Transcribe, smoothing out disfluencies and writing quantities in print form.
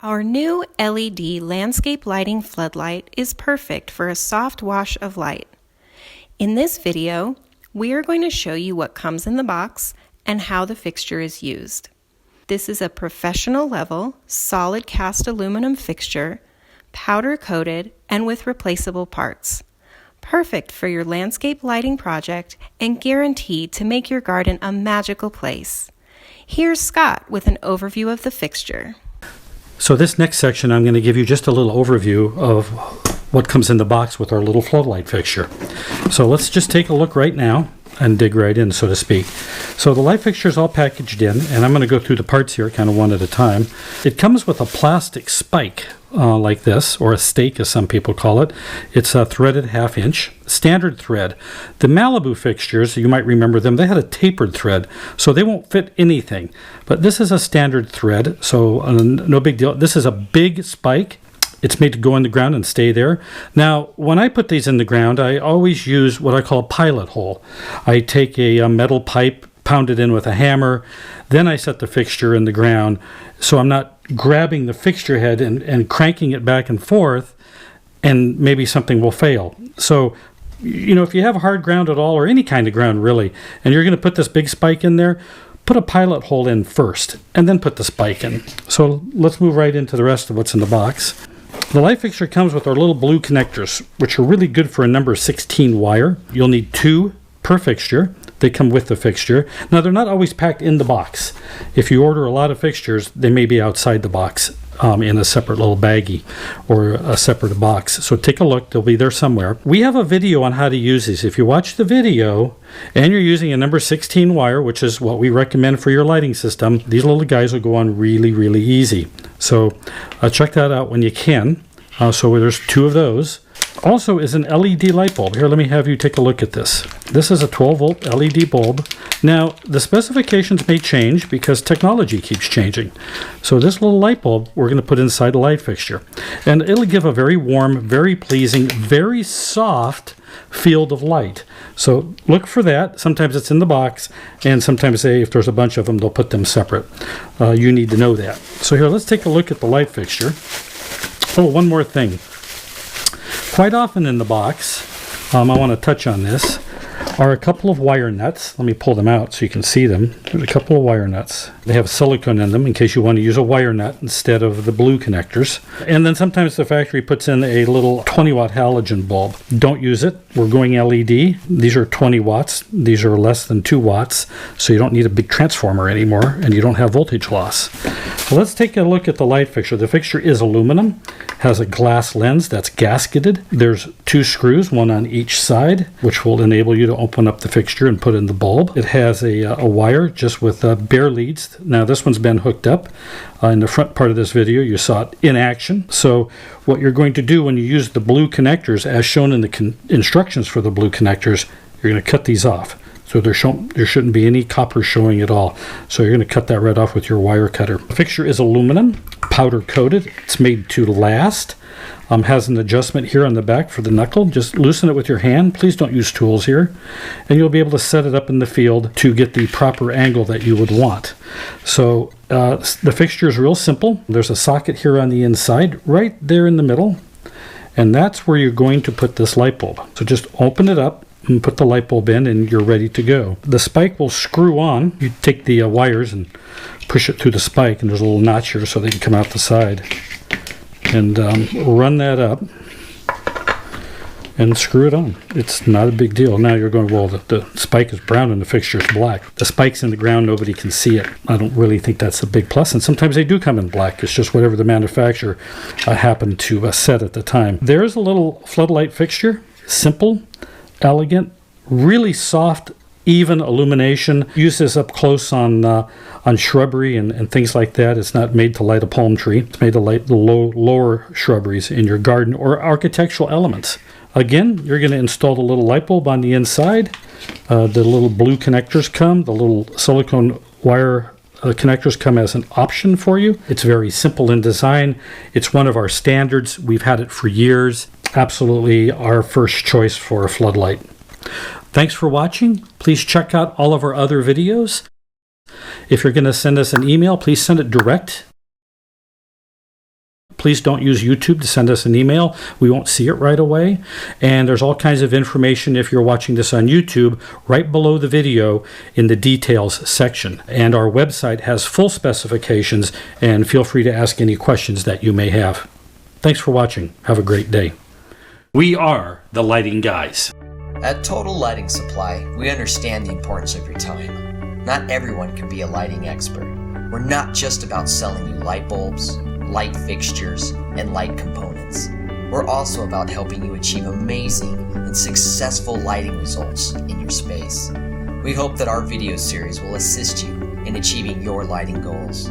Our new LED landscape lighting floodlight is perfect for a soft wash of light. In this video, we are going to show you what comes in the box and how the fixture is used. This is a professional level, solid cast aluminum fixture, powder coated and with replaceable parts. Perfect for your landscape lighting project and guaranteed to make your garden a magical place. Here's Scott with an overview of the fixture. So this next section, I'm going to give you just a little overview of what comes in the box with our little floodlight fixture. So let's just take a look right now and dig right in, so to speak. So the light fixture is all packaged in, and I'm going to go through the parts here kind of one at a time. It comes with a plastic spike like this, or a stake as some people call it. It's a threaded 1/2 inch, standard thread. The Malibu fixtures, you might remember them, they had a tapered thread, so they won't fit anything. But this is a standard thread, so no big deal. This is a big spike. It's made to go in the ground and stay there. Now, when I put these in the ground, I always use what I call a pilot hole. I take a metal pipe, pound it in with a hammer, then I set the fixture in the ground, so I'm not grabbing the fixture head and cranking it back and forth, and maybe something will fail. So, you know, if you have hard ground at all, or any kind of ground really, and you're going to put this big spike in there, put a pilot hole in first, and then put the spike in. So let's move right into the rest of what's in the box. The light fixture comes with our little blue connectors, which are really good for a number 16 wire. You'll need 2 per fixture. They come with the fixture. Now, they're not always packed in the box. If you order a lot of fixtures, they may be outside the box in a separate little baggie or a separate box. So take a look. They'll be there somewhere. We have a video on how to use these. If you watch the video and you're using a number 16 wire, which is what we recommend for your lighting system, these little guys will go on really, really easy. So check that out when you can. So there's 2 of those. Also is an LED light bulb. Here, let me have you take a look at this. This is a 12-volt LED bulb. Now, the specifications may change because technology keeps changing. So this little light bulb we're going to put inside a light fixture. And it'll give a very warm, very pleasing, very soft field of light. So look for that. Sometimes it's in the box, and sometimes if there's a bunch of them, they'll put them separate. You need to know that. So here, let's take a look at the light fixture. Oh, one more thing. Quite often in the box, I want to touch on this, are a couple of wire nuts. Let me pull them out so you can see them. There's a couple of wire nuts. They have silicone in them in case you want to use a wire nut instead of the blue connectors. And then sometimes the factory puts in a little 20-watt halogen bulb. Don't use it. We're going LED. These are 20 watts. These are less than 2 watts, so you don't need a big transformer anymore, and you don't have voltage loss. So let's take a look at the light fixture. The fixture is aluminum, has a glass lens that's gasketed. There's 2 screws, one on each side, which will enable you to open up the fixture and put in the bulb. It has a wire just with bare leads. Now this one's been hooked up. In the front part of this video, you saw it in action. So what you're going to do when you use the blue connectors, as shown in the instructions for the blue connectors, you're going to cut these off. So there shouldn't be any copper showing at all. So you're going to cut that right off with your wire cutter. The fixture is aluminum, powder coated. It's made to last. Has an adjustment here on the back for the knuckle. Just loosen it with your hand. Please don't use tools here. And you'll be able to set it up in the field to get the proper angle that you would want. So the fixture is real simple. There's a socket here on the inside, right there in the middle. And that's where you're going to put this light bulb. So just open it up and put the light bulb in, and you're ready to go. The spike will screw on. You take the wires and push it through the spike, and there's a little notch here so they can come out the side. And run that up and screw it on. It's not a big deal. Now you're going, well, the spike is brown and the fixture is black. The spike's in the ground, nobody can see it. I don't really think that's a big plus, and sometimes they do come in black. It's just whatever the manufacturer happened to set at the time. There's a little floodlight fixture. Simple, elegant, really soft, even illumination. Use this up close on shrubbery and things like that. It's not made to light a palm tree. It's made to light the lower shrubberies in your garden or architectural elements. Again, you're going to install the little light bulb on the inside. The little blue connectors come. The little silicone wire connectors come as an option for you. It's very simple in design. It's one of our standards. We've had it for years. Absolutely our first choice for a floodlight. Thanks for watching. Please check out all of our other videos. If you're going to send us an email, please send it direct please don't use YouTube to send us an email. We won't see it right away. And there's all kinds of information if you're watching this on YouTube right below the video in the details section. And our website has full specifications, and feel free to ask any questions that you may have. Thanks for watching. Have a great day. We are the Lighting Guys. At Total Lighting Supply, we understand the importance of your time. Not everyone can be a lighting expert. We're not just about selling you light bulbs, light fixtures, and light components. We're also about helping you achieve amazing and successful lighting results in your space. We hope that our video series will assist you in achieving your lighting goals.